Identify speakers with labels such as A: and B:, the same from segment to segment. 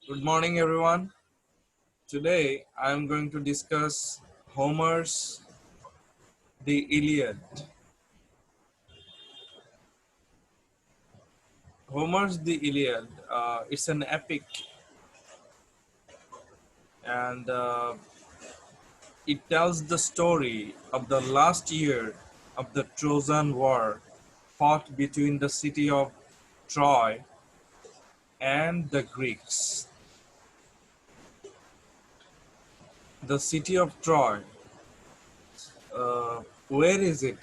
A: Good morning, everyone. Today I am going to discuss Homer's The Iliad. Homer's The Iliad. It's an epic, and it tells the story of the last year of the Trojan War, fought between the city of Troy and the Greeks. The city of Troy. Where is it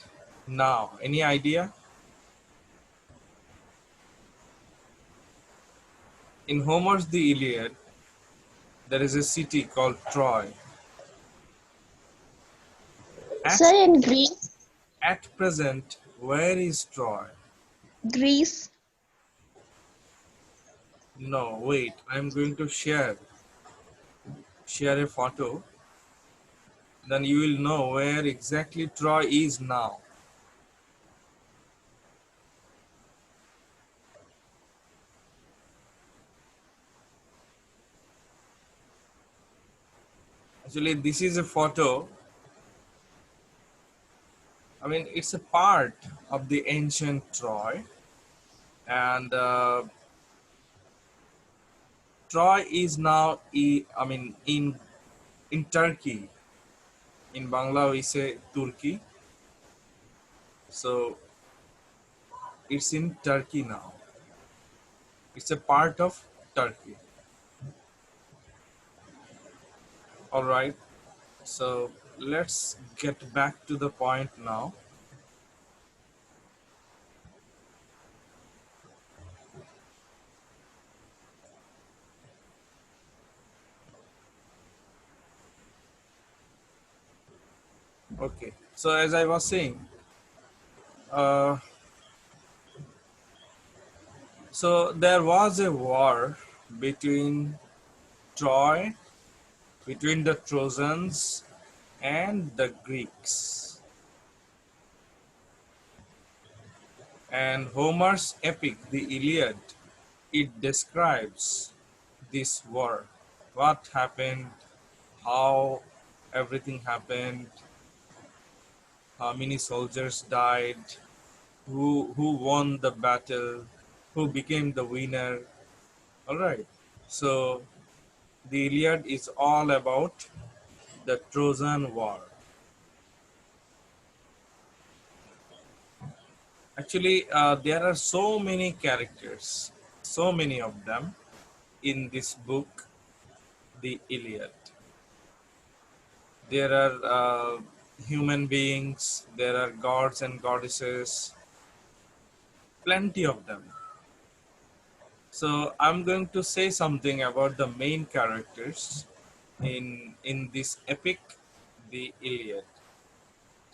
A: now? Any idea? In Homer's The Iliad, there is a city called Troy. At,
B: Sir, in Greece,
A: at present, where is Troy?
B: Greece,
A: No, wait, I'm going to share a photo. Then you will know where exactly Troy is now. Actually, this is a photo. I mean, it's a part of the ancient Troy. And Troy is now, in Turkey. In Bangla, we say Turkey. So it's in Turkey now. It's a part of Turkey. All right. So let's get back to the point now. Okay. So as I was saying, uh, so there was a war between Troy, between the Trojans and the Greeks. And Homer's epic, the Iliad, it describes this war. What happened, how everything happened, how many soldiers died, who won the battle, who became the winner. All right. So the Iliad is all about the Trojan War. Actually, there are so many characters, so many of them in this book, the Iliad. There are human beings, there are gods and goddesses, plenty of them. So I'm going to say something about the main characters in this epic, the Iliad.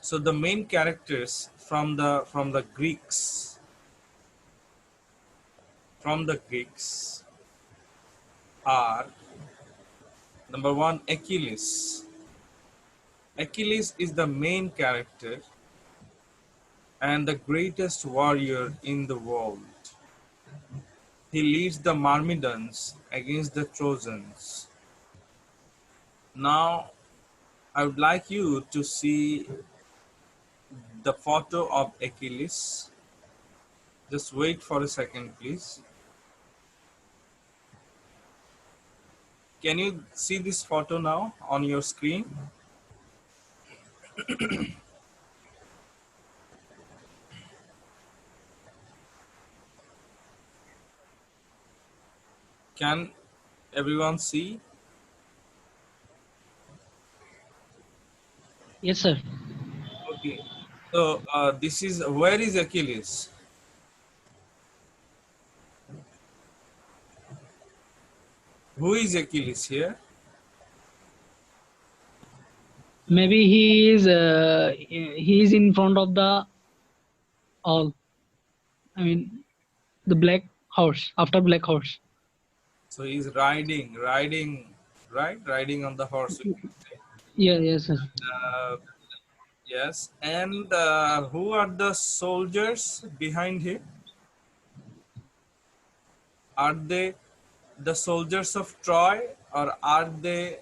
A: So the main characters from the Greeks are number one, Achilles. Achilles is the main character and the greatest warrior in the world. He leads the Myrmidons against the Trojans. Now, I would like you to see the photo of Achilles. Just wait for a second, please. Can you see this photo now on your screen? Can everyone see?
C: Yes, sir.
A: Okay. So this is, where is Achilles? Who is Achilles here?
C: Maybe he is in front of the all. I mean, the black horse after black horse.
A: So he's riding, right? Riding on the horse.
C: Yeah, yes, sir.
A: Uh, yes. And who are the soldiers behind him? Are they the soldiers of Troy, or are they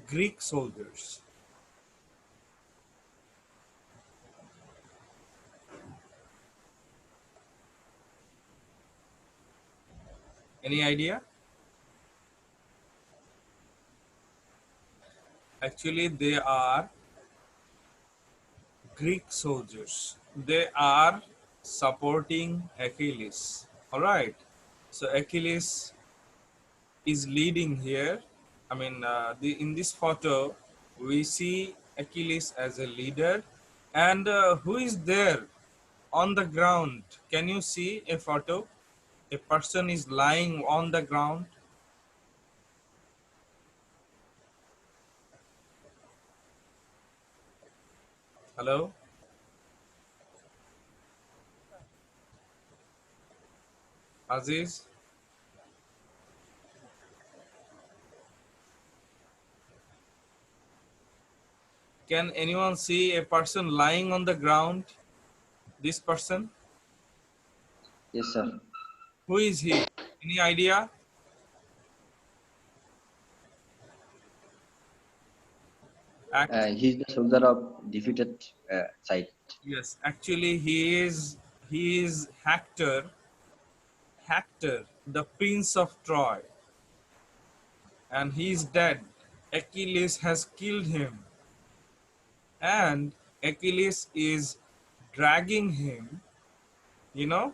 A: Greek soldiers? Any idea? Actually, they are Greek soldiers. They are supporting Achilles. All right. So Achilles is leading here. I mean, in this photo, we see Achilles as a leader. And who is there on the ground? Can you see a photo? A person is lying on the ground. Hello, Aziz. Can anyone see a person lying on the ground? This person?
D: Yes, sir.
A: Who is he? Any idea? Act.
D: He's the soldier of defeated side.
A: Yes, actually he is Hector, the prince of Troy, and he is dead. Achilles has killed him, and Achilles is dragging him, you know,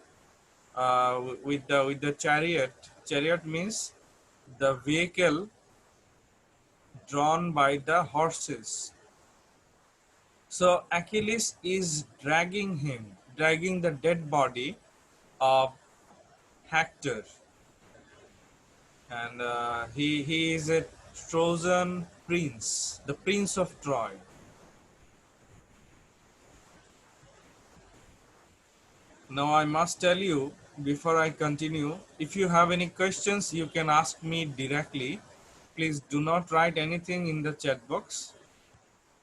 A: with the chariot. Chariot means the vehicle drawn by the horses. So Achilles is dragging the dead body of Hector, and he is a Trojan prince, the prince of Troy. Now I must tell you before I continue, if you have any questions, you can ask me directly. Please do not write anything in the chat box.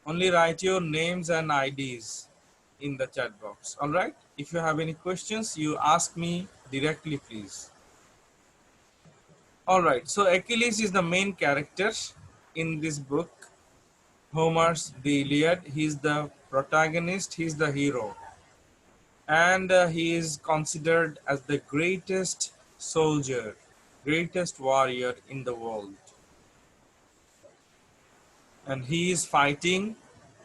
A: Only write your names and IDs in the chat box. All right. If you have any questions, you ask me directly, please. All right. So Achilles is the main character in this book, Homer's The Iliad. He's the protagonist. He's the hero, and he is considered as the greatest soldier, greatest warrior in the world. And he is fighting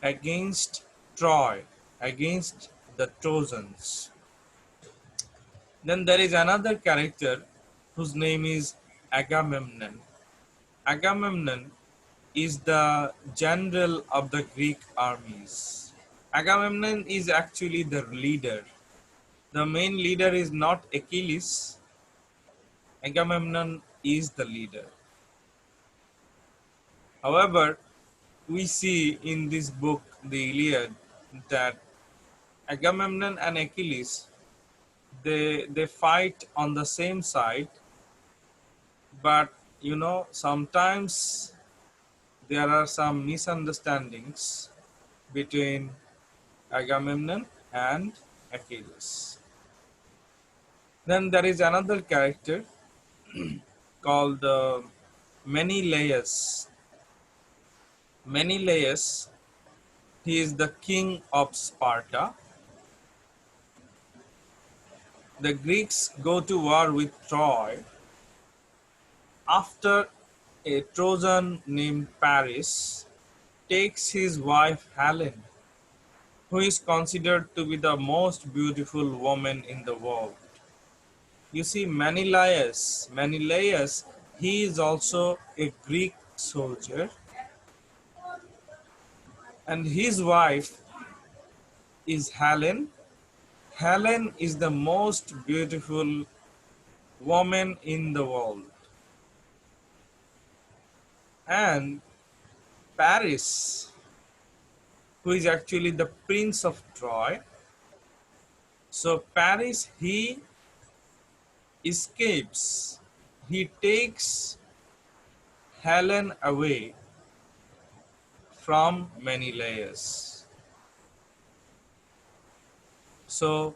A: against Troy, against the Trojans. Then there is another character whose name is Agamemnon. Agamemnon is the general of the Greek armies. Agamemnon is actually the leader. The main leader is not Achilles. Agamemnon is the leader. However, we see in this book, the Iliad, that Agamemnon and Achilles, they fight on the same side, but sometimes there are some misunderstandings between Agamemnon and Achilles. Then there is another character called Menelaus. Menelaus, he is the king of Sparta. The Greeks go to war with Troy after a Trojan named Paris takes his wife Helen, who is considered to be the most beautiful woman in the world. You see, Menelaus, he is also a Greek soldier, and his wife is Helen. Helen is the most beautiful woman in the world. And Paris, who is actually the prince of Troy. So Paris, he escapes. He takes Helen away from Menelaus. So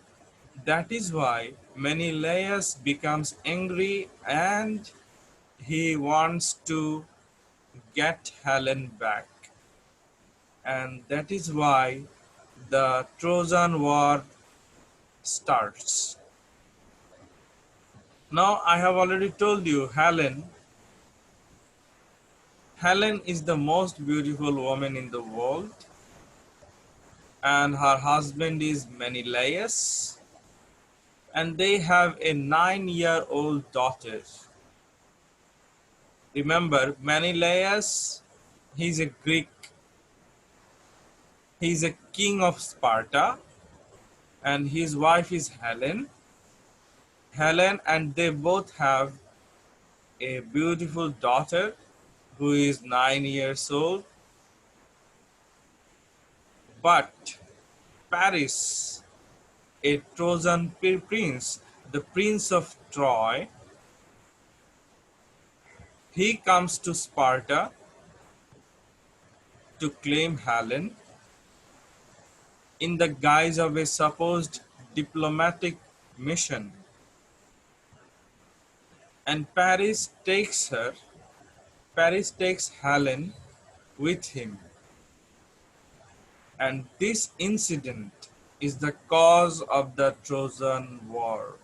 A: that is why Menelaus becomes angry and he wants to get Helen back, and that is why the Trojan War starts. Now, I have already told you Helen is the most beautiful woman in the world, and her husband is Menelaus, and they have a 9-year-old daughter. Remember, Menelaus, he's a Greek, he's a king of Sparta, and his wife is Helen, and they both have a beautiful daughter who is 9 years old. But Paris, a Trojan prince, the prince of Troy, he comes to Sparta to claim Helen in the guise of a supposed diplomatic mission. And Paris takes Helen with him. And this incident is the cause of the Trojan War.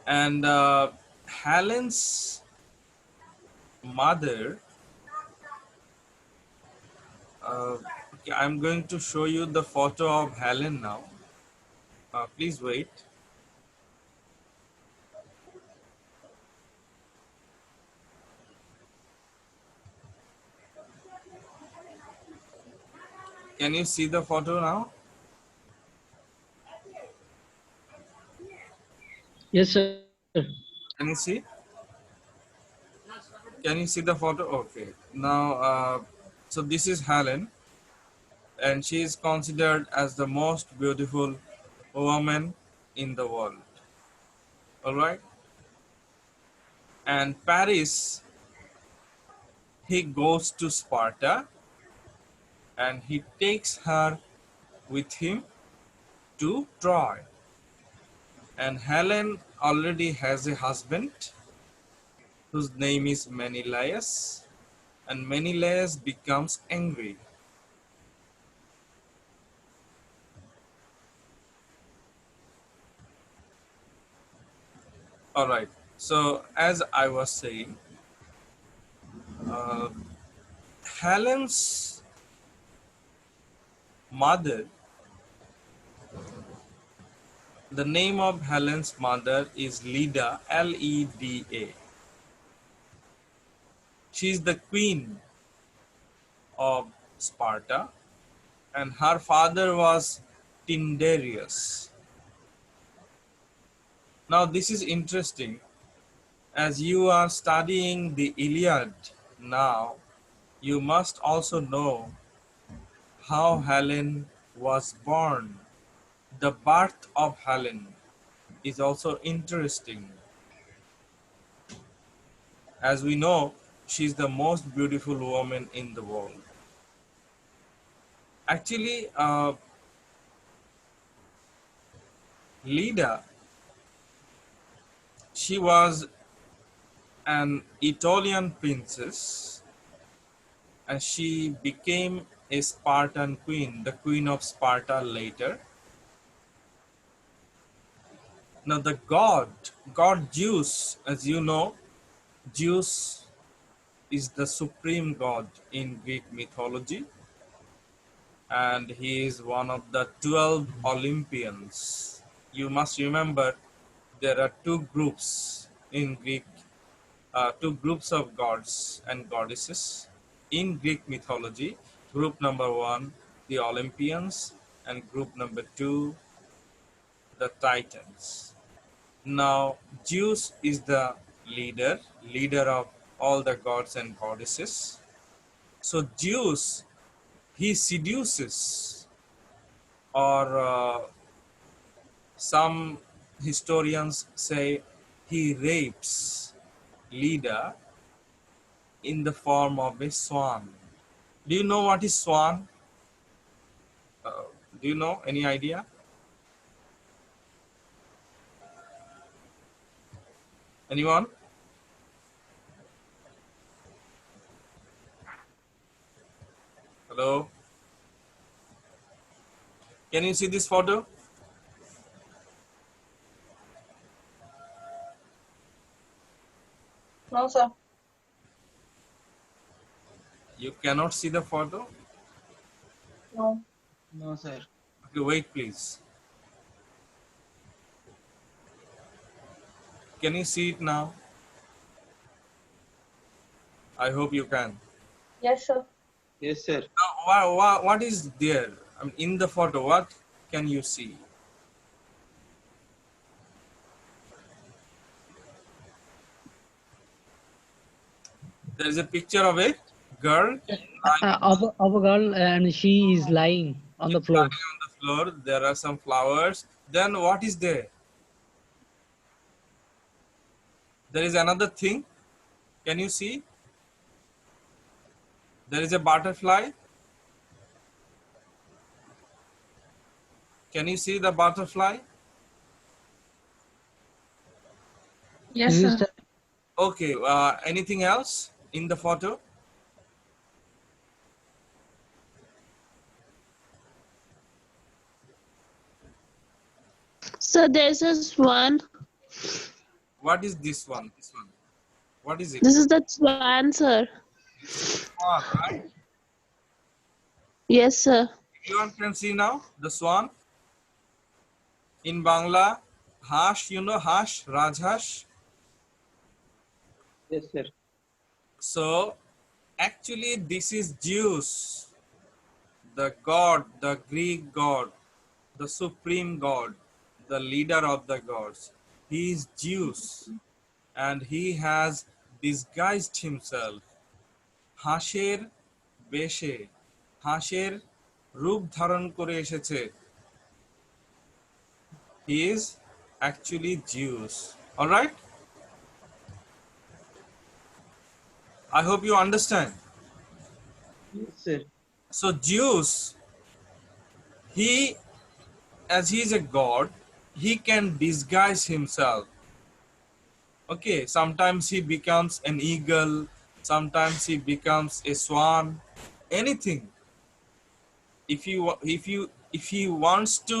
A: And Helen's mother, okay, I'm going to show you the photo of Helen now. Please wait. Can you see the photo now?
C: Yes, sir.
A: Can you see? Can you see the photo? Okay. Now, so this is Helen, and she is considered as the most beautiful woman in the world. All right. And Paris, he goes to Sparta, and he takes her with him to Troy. And Helen already has a husband whose name is Menelaus, and Menelaus becomes angry. All right. So as I was saying, uh, Helen's mother, the name of Helen's mother is Leda, Leda. She is the queen of Sparta, and her father was Tyndareus. Now, this is interesting. As you are studying the Iliad now, you must also know how Helen was born. The birth of Helen is also interesting. As we know, she is the most beautiful woman in the world. Actually, Leda, she was an Italian princess, and she became a Spartan queen, the queen of Sparta later. Now, the god Zeus, as you know, Zeus is the supreme god in Greek mythology, and he is one of the 12 Olympians. You must remember there are two groups in Greek, two groups of gods and goddesses in Greek mythology. Group number one, the Olympians, and group number two, the Titans. Now, Zeus is the leader of all the gods and goddesses. So, Zeus, he seduces, or some historians say he rapes Leda in the form of a swan. Do you know what is swan? Uh, do you know any idea? Anyone? Hello? Can you see this photo?
B: No, sir.
A: You cannot see the photo?
B: No.
E: No, sir.
A: Okay, wait please. Can you see it now? I hope you can.
B: Yes, sir.
E: Yes, sir.
A: Now, what is there? I mean, in the photo, what can you see? There is a picture of a girl
C: Of a girl, and she is lying on the floor.
A: lying on the floor. There are some flowers. Then what is there? There is another thing. Can you see? There is a butterfly. Can you see the butterfly?
B: Yes,
C: Is
B: sir.
C: it
A: Okay. Anything else in the photo?
F: So there's this one.
A: What is this one? This one. What is it?
F: This is the swan, sir.
A: Swan, right?
F: Yes, sir.
A: Everyone can see now the swan. In Bangla, hash, you know hash, Rajhash.
E: Yes, sir.
A: So actually this is Zeus, the god, the Greek god, the supreme god, the leader of the gods. He is Zeus and he has disguised himself. হাঁসের বেশে হাঁসের রূপ ধারণ করে এসেছে. He is actually Zeus. All right? I hope you understand.
E: Yes, sir.
A: So Zeus, he, as he is a god, he can disguise himself. Okay, sometimes he becomes an eagle, sometimes he becomes a swan, anything. If he wants to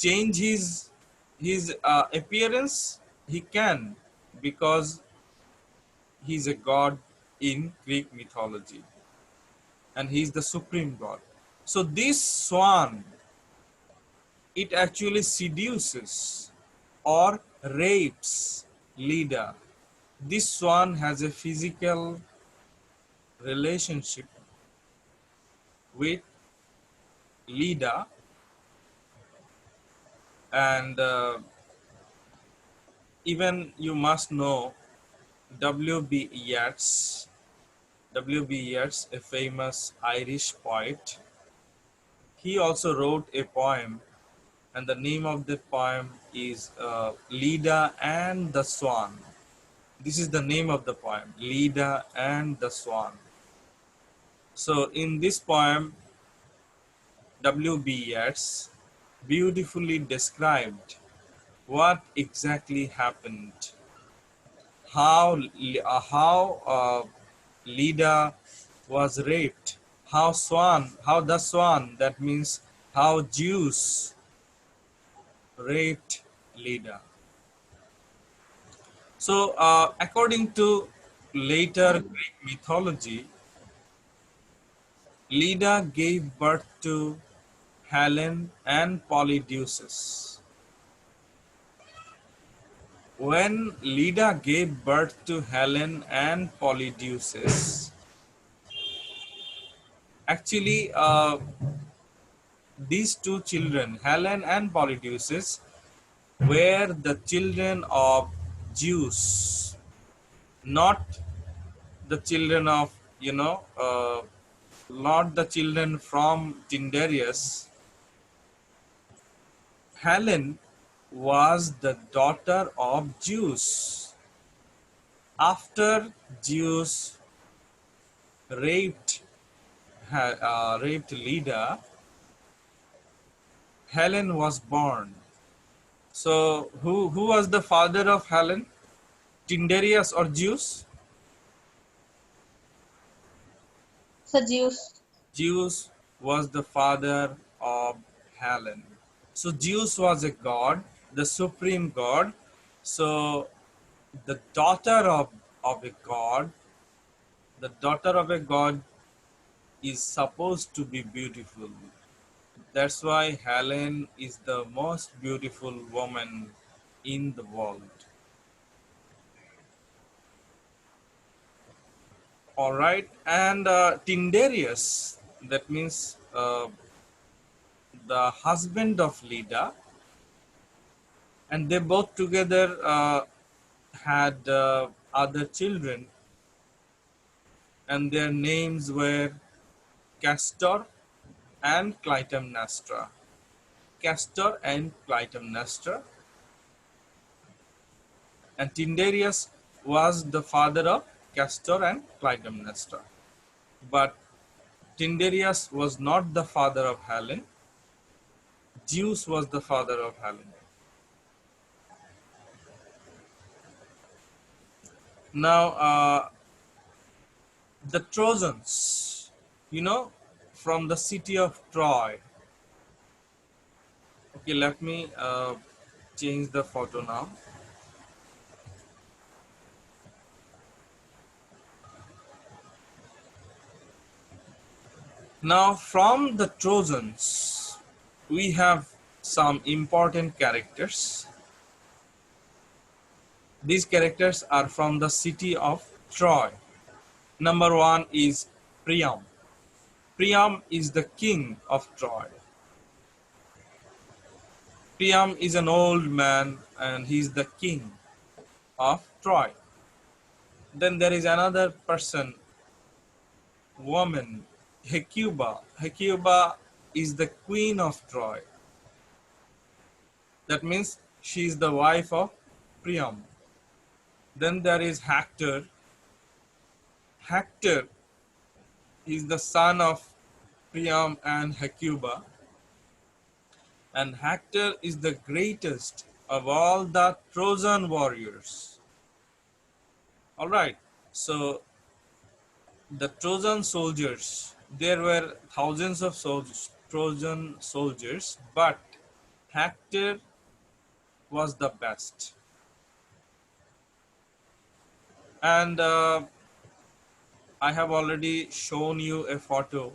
A: change his appearance, he can, because he's a god in Greek mythology and he's the supreme god. So this swan, it actually seduces or rapes Leda. This swan has a physical relationship with Leda, and even you must know W.B. Yeats. W.B. Yeats, a famous Irish poet, he also wrote a poem, and the name of the poem is Leda and the Swan. This is the name of the poem, Leda and the Swan. So in this poem, W.B. Yeats beautifully described what exactly happened, how Leda was raped, how the swan, that means how Zeus raped Leda. So according to later Greek mythology, Leda gave birth to Helen and Polydeuces. When Leda gave birth to Helen and Polydeuces, actually these two children, Helen and Polydeuces, were the children of Zeus, not the children of, not the children from Tyndareus. Helen was the daughter of Zeus. After Zeus raped raped Leda, Helen was born. So who was the father of Helen? Tyndareus or Zeus?
B: Sir, Zeus.
A: Zeus was the father of Helen. So Zeus was a god, the supreme god. So the of a god, the daughter of a god is supposed to be beautiful. That's why Helen is the most beautiful woman in the world. All right, and Tyndareus, that means the husband of Leda, and they both together had other children, and their names were Castor and Clytemnestra. Castor and Clytemnestra, and Tyndareus was the father of Castor and Clytemnestra. But Tyndareus was not the father of Helen. Zeus was the father of Helen. Now, the Trojans, from the city of Troy. Okay, let me change the photo now. Now, from the Trojans, we have some important characters. These characters are from the city of Troy. Number one is Priam. Priam is the king of Troy. Priam is an old man and he's the king of Troy. Then there is another person, woman, Hecuba. Hecuba is the queen of Troy. That means she is the wife of Priam. Then there is Hector. Hector is the son of Priam and Hecuba. And Hector is the greatest of all the Trojan warriors. All right. So the Trojan soldiers, there were thousands of Trojan soldiers, but Hector was the best. And I have already shown you a photo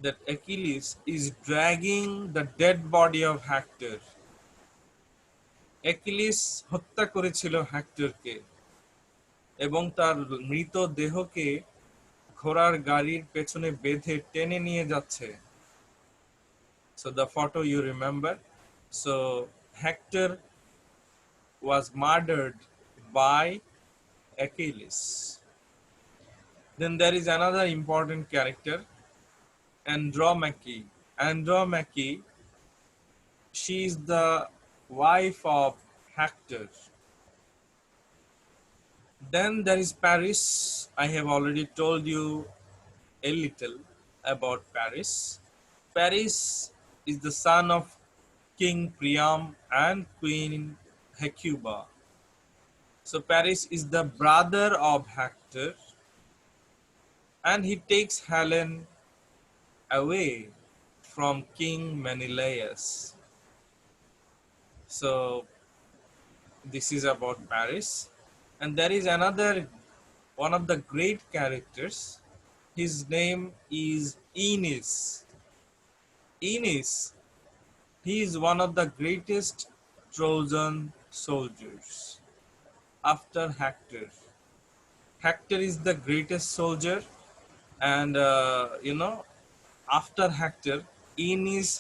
A: that Achilles is dragging the dead body of Hector. Achilles হত্যা করেছিল হেক্টরকে এবং তার মৃত দেহকে ঘোড়ার গাড়ির পেছনে বেঁধে টেনে নিয়ে যাচ্ছে. So the photo you remember. So Hector was murdered by Achilles. Then there is another important character, Andromache. Andromache, she is the wife of Hector. Then there is Paris. I have already told you a little about Paris. Paris is the son of King Priam and Queen Hecuba. So Paris is the brother of Hector, and he takes Helen away from King Menelaus. So this is about Paris. And there is another one of the great characters. His name is Aeneas. Aeneas, he is one of the greatest Trojan soldiers after Hector. Hector is the greatest soldier, and after Hector, Aeneas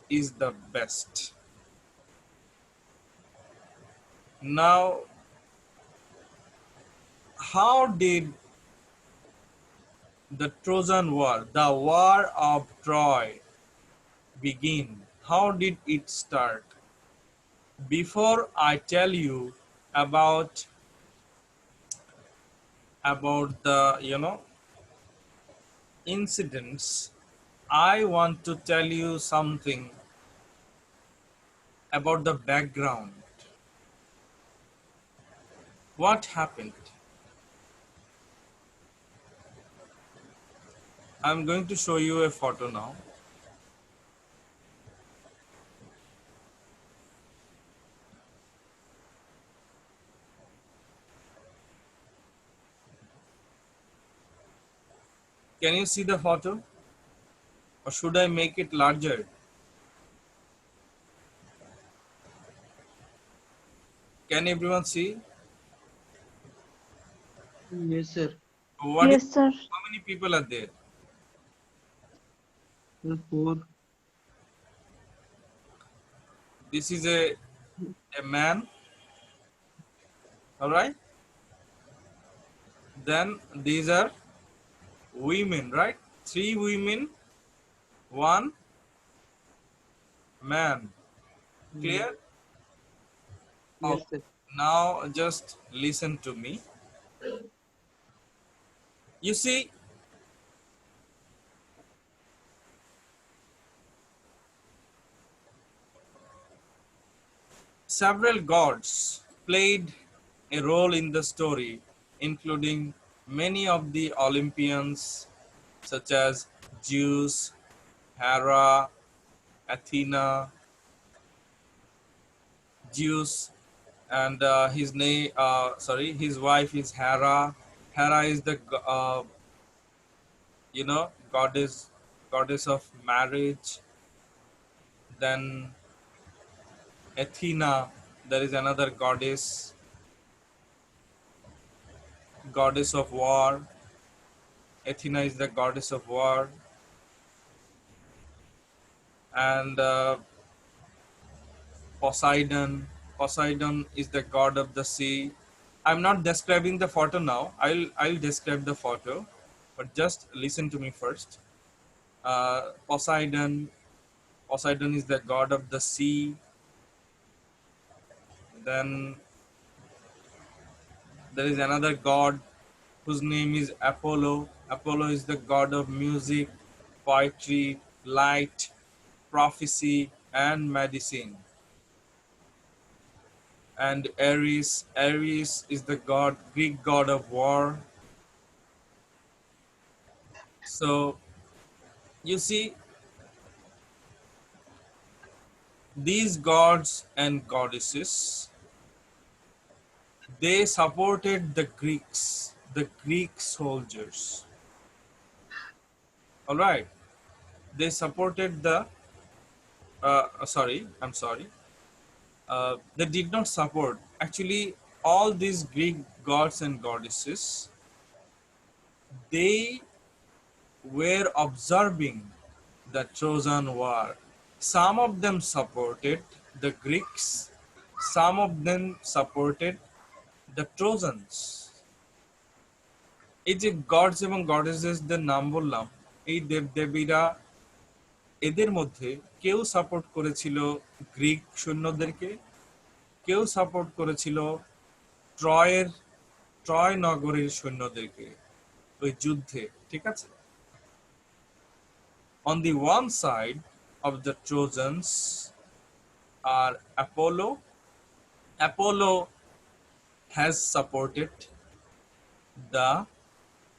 A: is the best. Now, how did the Trojan War, the War of Troy, begin? How did it start? Before I tell you about the incidents, I want to tell you something about the background. What happened? I'm going to show you a photo now. Can you see the photo? Or should I make it larger? Can everyone see?
E: Yes, sir.
A: What is,
B: Yes, sir.
A: how many people are there?
E: Sir, four.
A: This is a man, all right? Then these are women, right? Three women, one man.
E: Hmm.
A: Clear?
E: Yes,
A: Okay.
E: sir.
A: Now just listen to me. You see, several gods played a role in the story, including many of the Olympians, such as Zeus, Hera, Athena, Zeus, and his wife is Hera. Hera is the goddess of marriage. Then Athena, there is another goddess of war. Athena is the goddess of war, and Poseidon. Poseidon is the god of the sea. I'm not describing the photo now. I'll describe the photo, but just listen to me first. Poseidon. Poseidon is the god of the sea. Then there is another god whose name is Apollo. Apollo is the god of music, poetry, light, prophecy, and medicine. And Ares. Ares is the Greek god of war. So you see, these gods and goddesses, they supported the Greek soldiers. All right, they supported the. Sorry, I'm sorry. They did not support. Actually, all these Greek gods and goddesses, they were observing the Trojan War. Some of them supported the Greeks, some of them supported the Trojans. এই যে gods এবং গডেসেসদের নাম বললাম, এই দেবদেবীরা, এদের মধ্যে কেউ support করেছিল গ্রিক সৈন্যদেরকে, কেউ সাপোর্ট করেছিল ট্রয়ের ট্রয় নগরের সৈন্যদেরকে ওই যুদ্ধে, ঠিক আছে? On the one side of the Trojans are Apollo. Apollo has supported the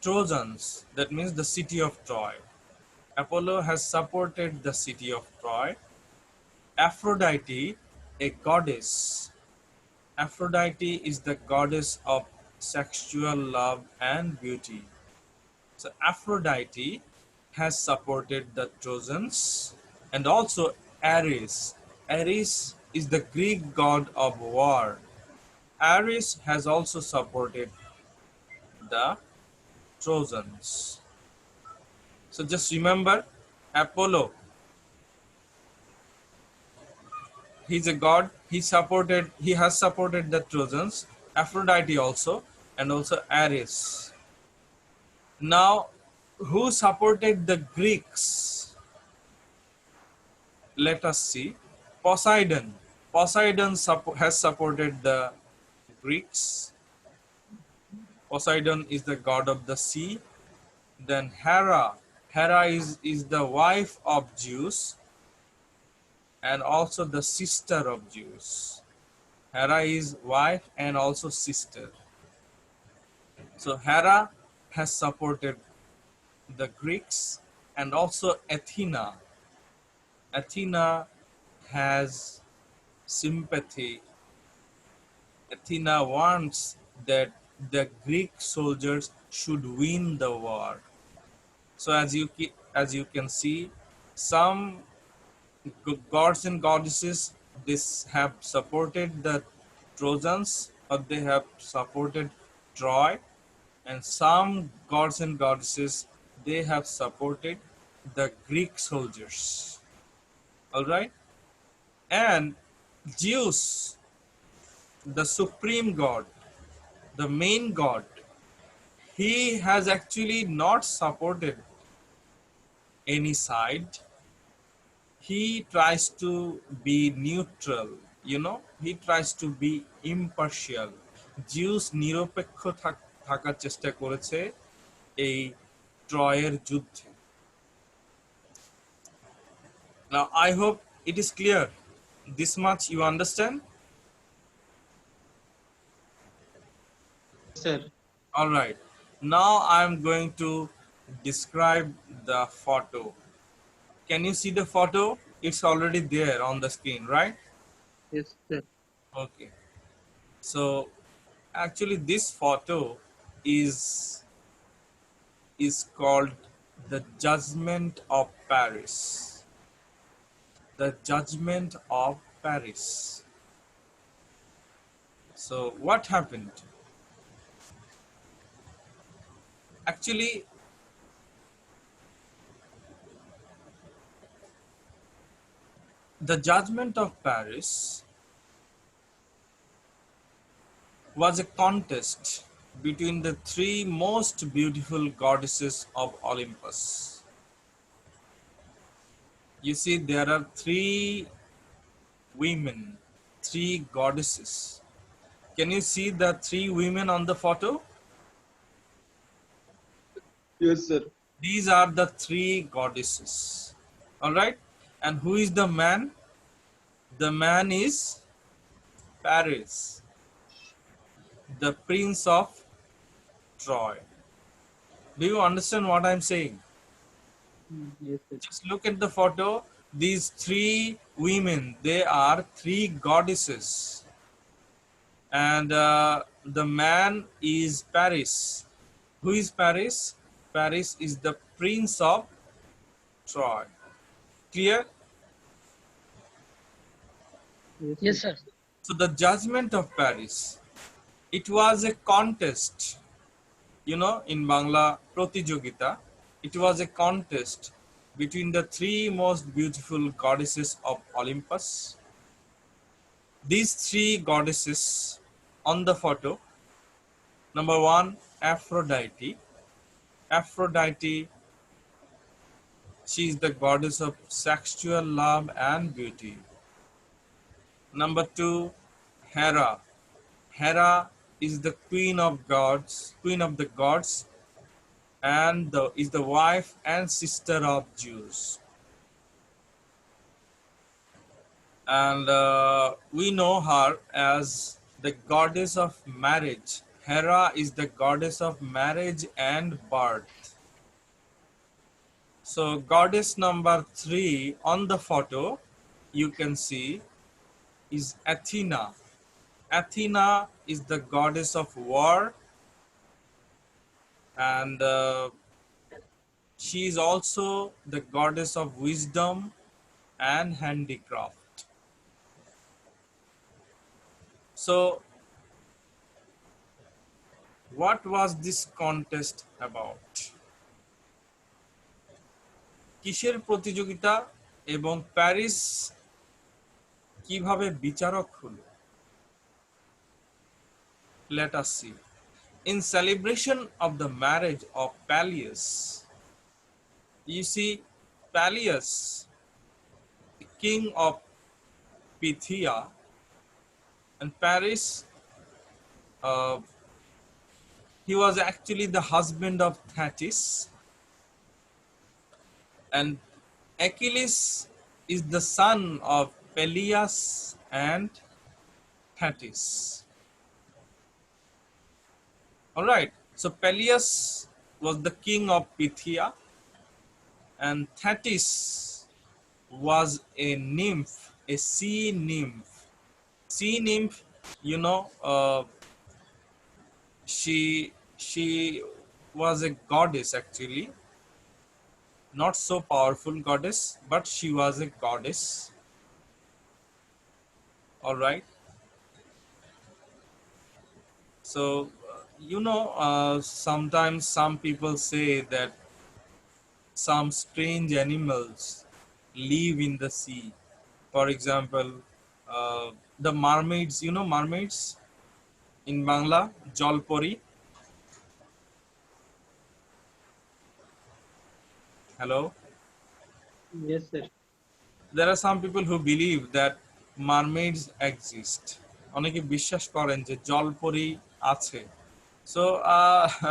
A: Trojans, that means the city of Troy. Apollo has supported the city of Troy. Aphrodite, a goddess. Aphrodite is the goddess of sexual love and beauty. So Aphrodite has supported the Trojans, and also Ares. Ares is the Greek god of war. Ares has also supported the Trojans. So just remember, Apollo, he's a god. He has supported the Trojans, Aphrodite also, and also Ares. Now, who supported the Greeks? Let us see. Poseidon. Has supported the Greeks. Poseidon is the god of the sea. Then Hera. Hera is the wife of Zeus and also the sister of Zeus. Hera is wife and also sister. So Hera has supported the Greeks, and also Athena. Athena has sympathy. Athena wants that the Greek soldiers should win the war. So as you can see, some gods and goddesses this have supported the Trojans, or they have supported Troy, and some gods and goddesses they have supported the Greek soldiers. All right, and Zeus, the supreme god, the main god, he has actually not supported any side. He tries to be neutral, he tries to be impartial. Zeus নিরপেক্ষ থাকার চেষ্টা করেছে এই ট্রয়ের যুদ্ধে। Now I hope it is clear, this much you understand.
E: Sir.
A: All right, now I'm going to describe the photo. Can you see the photo? It's already there on the screen, right?
E: Yes, sir.
A: Okay, so actually this photo is called the Judgment of Paris. The Judgment of Paris. So what happened? Actually, the Judgment of Paris was a contest between the three most beautiful goddesses of Olympus. You see, there are three women, three goddesses. Can you see the three women on the photo?
E: Yes, sir.
A: These are the three goddesses. All right. And who is the man? The man is Paris, the prince of Troy. Do you understand what I'm saying?
E: Yes, sir.
A: Just look at the photo. These three women, they are three goddesses. And the man is Paris. Who is Paris? Paris is the prince of Troy. Clear?
E: Yes,
C: Yes,
E: sir.
C: sir.
A: So the judgment of Paris, it was a contest, in Bangla Pratijogita, it was a contest between the three most beautiful goddesses of Olympus. These three goddesses on the photo, number one, Aphrodite. Aphrodite, she is the goddess of sexual love and beauty. Number two, Hera. Hera is the queen of the gods, and is the wife and sister of Zeus. And we know her as the goddess of marriage. Hera is the goddess of marriage and birth. So goddess number 3 on the photo, you can see, is Athena. Athena is the goddess of war, and she is also the goddess of wisdom and handicraft. So what was this contest about? কিসের প্রতিযোগিতা এবং Paris কিভাবে বিচারক হলো? Let us see. In celebration of the marriage of Peleus, you see, Peleus, the king of Phthia, and Paris, uh, he was actually the husband of Thetis, and Achilles is the son of Peleus and Thetis. All right. So Peleus was the king of Pythia, and Thetis was a nymph, a sea nymph. Sea nymph, you know, she was a goddess actually, not so powerful goddess, but she was a goddess. All right. So sometimes some people say that some strange animals live in the sea. For example, the mermaids. You know mermaids in Bangla, Jolpori. Hello.
E: Yes, sir.
A: There are some people who believe that mermaids exist. অনেকে বিশ্বাস করেন যে জলপরি আছে. So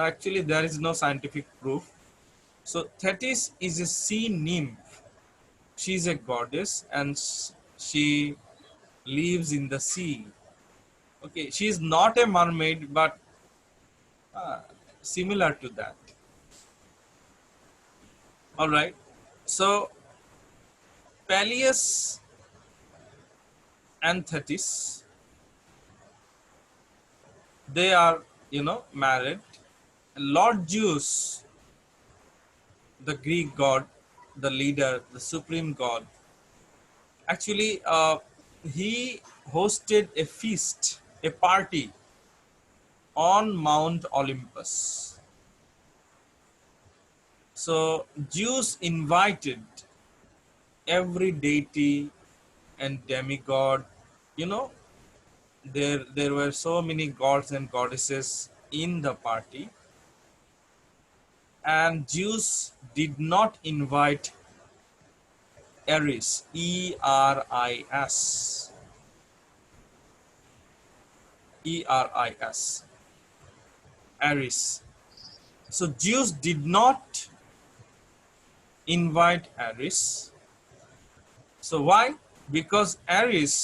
A: actually there is no scientific proof. So Thetis is a sea nymph. She is a goddess and she lives in the sea. Okay, she is not a mermaid but similar to that. All right. So Peleus and Thetis, they are married. Lord Zeus, the Greek god, the leader, the supreme god, actually he hosted a feast, a party on Mount Olympus. So Zeus invited every deity and demigod. You know, there were so many gods and goddesses in the party, and Zeus did not invite Eris, Eris, Eris, Eris. So Zeus did not invite Eris. So why? Because Eris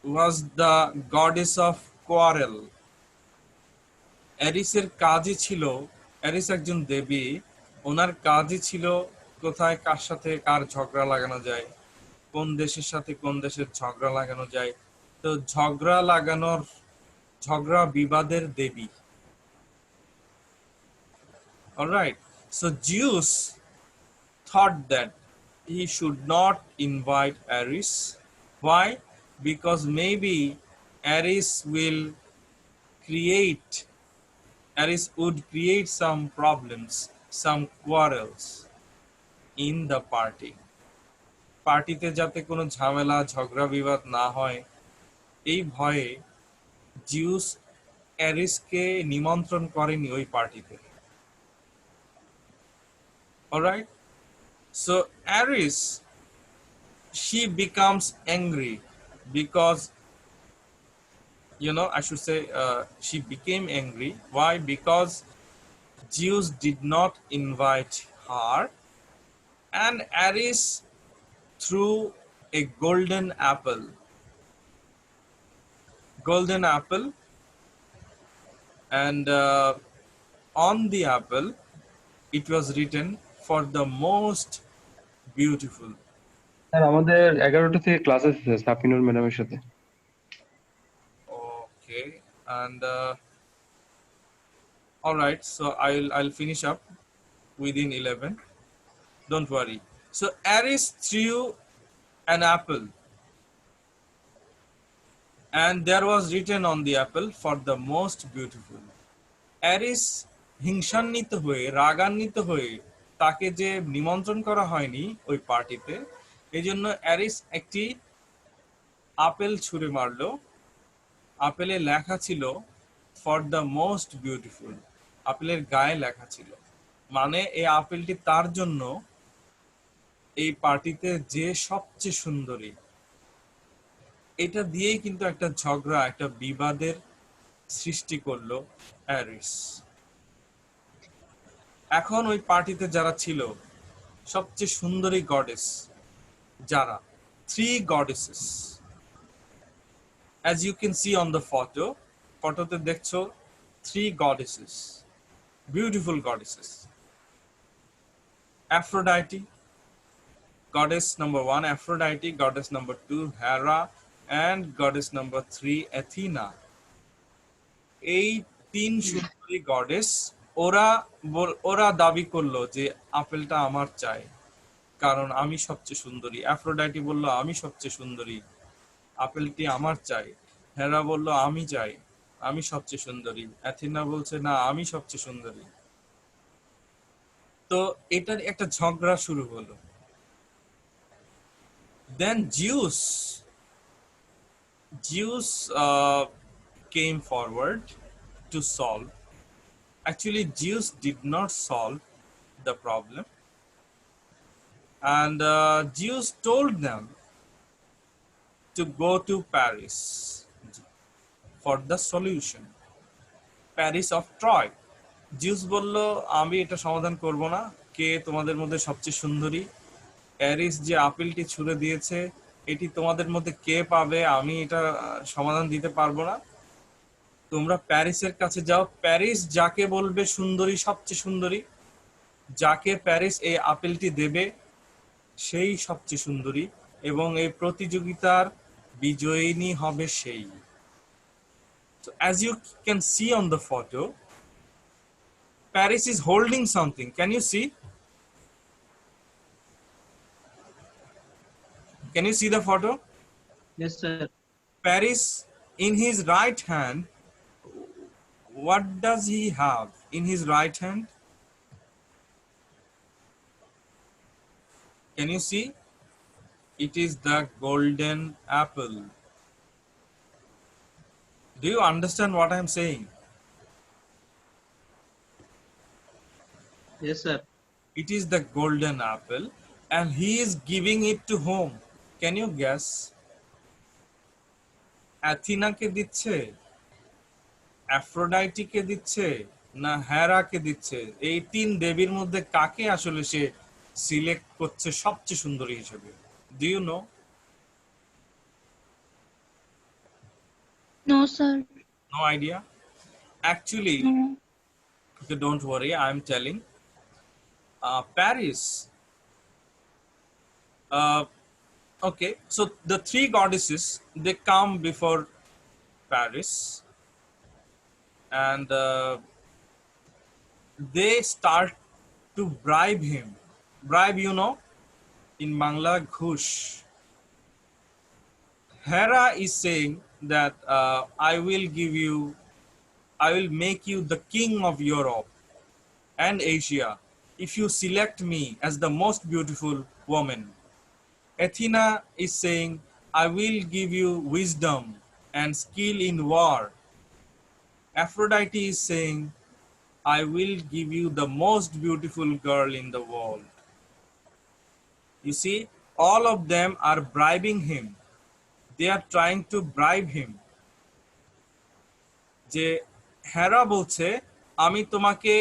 A: was the goddess of quarrel. এরিসের কাজই ছিল, এরিস একজন দেবী, ওনার কাজই ছিল কোথায় কার সাথে কার ঝগড়া লাগানো যায়, কোন দেশের সাথে কোন দেশের ঝগড়া লাগানো যায়। তো ঝগড়া বিবাদের দেবী। Alright, so Zeus thought that he should not invite Ares. Why? Because maybe Ares will create Ares would create some problems, some quarrels in the party. পার্টিতে যাতে কোনো ঝামেলা ঝগড়া বিবাদ না হয় এই ভয়ে জিউস অ্যারিসকে নিমন্ত্রণ করেনি ওই পার্টিতে। Alright, so Ares, she becomes angry because I should say she became angry. Why? Because Zeus did not invite her, and Ares threw a golden apple, and on the apple it was written, for the most beautiful.
G: Sir আমাদের 11টা থেকে class আছে সাফিনুর ম্যাডামের সাথে।
A: Okay, and all right, so I'll finish up within 11. Don't worry. So Ares threw an apple, and there was written on the apple, for the most beautiful. Ares হিংসান্বিত হয়ে রাগান্বিত হয়ে তাকে যে নিমন্ত্রণ করা হয়নি ওই পার্টিতে, এই জন্য অ্যারিস একটি আপেল ছুঁড়ে মারলো। আপেলে লেখা ছিল ফর দ্য মোস্ট বিউটিফুল, আপেলের গায়ে লেখা ছিল, মানে এই আপেলটি তার জন্য, এই পার্টিতে যে সবচেয়ে সুন্দরী। এটা দিয়েই কিন্তু একটা ঝগড়া, একটা বিবাদের সৃষ্টি করলো অ্যারিস। এখন ওই পার্টিতে যারা ছিল সবচেয়ে সুন্দরী গডেস যারা, 3 goddesses, as you can see on the photo, ফটোতে দেখছো 3 goddesses. beautiful goddesses. Aphrodite, goddess number 1 Aphrodite, goddess number 2 Hera, and goddess number 3 Athena. এই তিন সুন্দরী গডেস, ওরা ওরা দাবি করলো যে আপেলটা আমার চাই, কারণ আমি সবচেয়ে সুন্দরী। অ্যাফ্রোডাইটি বলল আমি সবচেয়ে সুন্দরী, আপেলটি আমার চাই। হেরা বলল আমি চাই, আমি সবচেয়ে সুন্দরী। অ্যাথিনা বলছে না, আমি সবচেয়ে সুন্দরী। তো এটার একটা ঝগড়া শুরু হলো। দেন Zeus came forward to solve. Actually, Zeus did not solve the problem, and Zeus told them to go to Paris for the solution. Paris of Troy. Zeus বলল আমি এটা সমাধান করব না, কে তোমাদের মধ্যে সবচেয়ে সুন্দরী, প্যারিস যে আপেলটি ছুঁড়ে দিয়েছে এটি তোমাদের মধ্যে কে পাবে, আমি এটা সমাধান দিতে পারবো না। তোমরা প্যারিসের কাছে যাও, প্যারিস যাকে বলবে সুন্দরী, সবচেয়ে সুন্দরী, যাকে প্যারিস এই আপেলটি দেবে সেই সবচেয়ে সুন্দরী, এবং এই প্রতিযোগিতার বিজয়িনী হবে সেই। So as you can see on the photo, Paris is holding something. Can you see? Can you see the photo?
E: Yes, sir.
A: Paris in his right hand, what does he have in his right hand? Can you see? It is the golden apple. Do you understand what I am saying?
E: Yes, sir.
A: It is the golden apple, and he is giving it to whom? Can you guess? অ্যাথিনাকে দিচ্ছে, অ্যাফ্রোডাইটিকে দিচ্ছে, না হেরাকে দিচ্ছে? এই তিন দেবীর মধ্যে কাকে আসলে সে সিলেক্ট করছে সবচেয়ে সুন্দরী হিসেবে? Do you know?
F: No, sir.
A: No idea? Actually,
F: No.
A: okay, don't worry, I am telling. Paris. Okay, so the three goddesses, they come before Paris, and they start to bribe him. Bribe, you know, in Bangla, ghush. Hera is saying that I will make you the king of Europe and Asia if you select me as the most beautiful woman. Athena is saying, I will give you wisdom and skill in war. Aphrodite is saying, I will give you the most beautiful girl in the world. You see, all of them are bribing him. They are trying to bribe him. যে হেরা বলছে আমি তোমাকে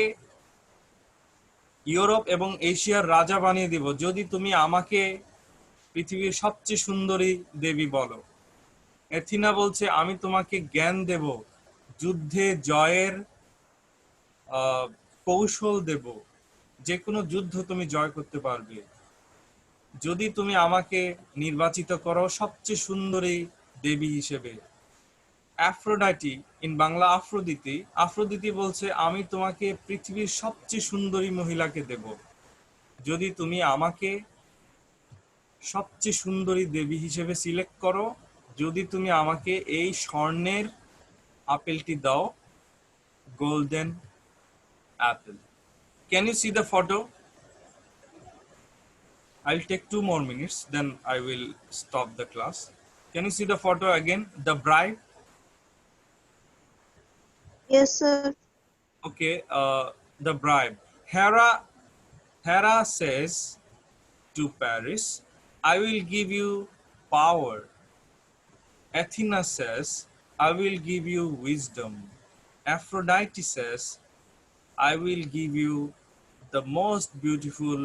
A: Europe এবং এশিয়ার রাজা বানিয়ে দিব যদি তুমি আমাকে পৃথিবীর সবচেয়ে সুন্দরী দেবী বলো। এথিনা বলছে আমি তোমাকে জ্ঞান দেব, যুদ্ধে জয়ের কৌশল দেব, যে কোনো যুদ্ধ তুমি জয় করতে পারবে যদি তুমি আমাকে নির্বাচিত করো সবচেয়ে সুন্দরী দেবী হিসেবে। অ্যাফ্রোডাইটি, ইন বাংলা আফ্রোদিতি, আফ্রোদিতি বলছে আমি তোমাকে পৃথিবীর সবচেয়ে সুন্দরী মহিলাকে দেব যদি তুমি আমাকে সবচেয়ে সুন্দরী দেবী হিসেবে সিলেক্ট করো, যদি তুমি আমাকে এই স্বর্ণের আপেলটি দাও, golden apple. Can you see the photo? I'll take 2 more minutes, then I will stop the class. Can you see the photo again? The bride.
F: Yes, sir.
A: Okay, the bribe. Hera says to Paris, I will give you power. Athena says, I will give you wisdom. Aphrodite says, I will give you the most beautiful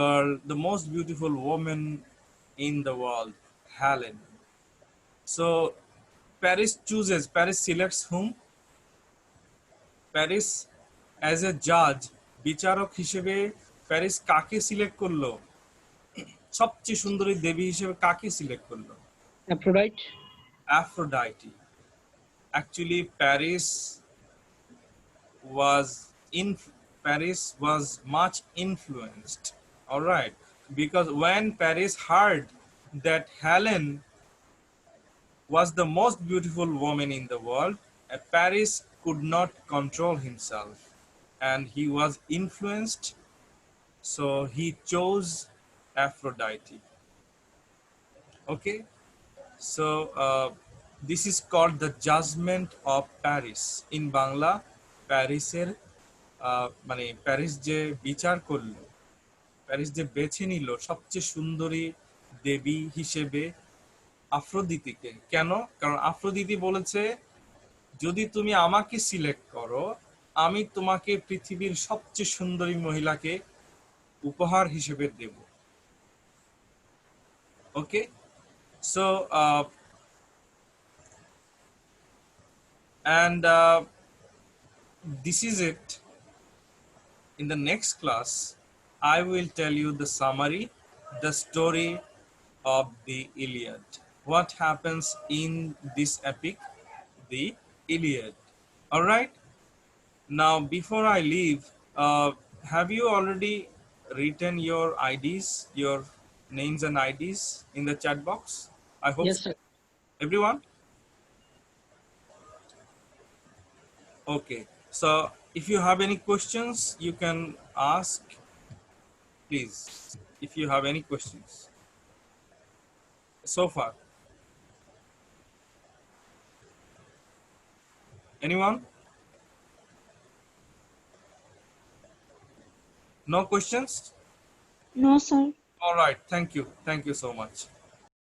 A: girl, the most beautiful woman in the world, Helen. So Paris selects whom? Paris as a জাজ, বিচারক হিসেবে Paris কাকে select করলো? সবচেয়ে সুন্দরী দেবী হিসেবে কাকে select করলো?
C: Aphrodite.
A: অ্যাফ্রোডাইটি। Actually, was in Paris was much influenced. All right, because when Paris heard that Helen was the most beautiful woman in the world, Paris could not control himself, and he was influenced. So he chose Aphrodite. Okay, so this is called the judgment of Paris. In Bangla, প্যারিসের মানে Paris যে বিচার করলো, Paris যে বেছে নিল সবচেয়ে সুন্দরী দেবী হিসেবে আফ্রোদিতিকে। কেন? কারণ আফ্রোদিতি বলেছে, যদি তুমি আমাকে সিলেক্ট করো, আমি তোমাকে পৃথিবীর সবচেয়ে সুন্দরী মহিলাকে উপহার হিসেবে দেব। ওকে, so and this is it. In the next class, I will tell you the summary, the story of the Iliad. What happens in this epic, the Iliad. All right. Now, before I leave, have you already written your IDs, your names and IDs in the chat box? I hope
C: Yes,
A: so.
C: sir.
A: Everyone? Okay. So, if you have any questions, you can ask, please. If you have any questions so far. Anyone? No questions?
F: No, sir.
A: All right. Thank you. Thank you so much.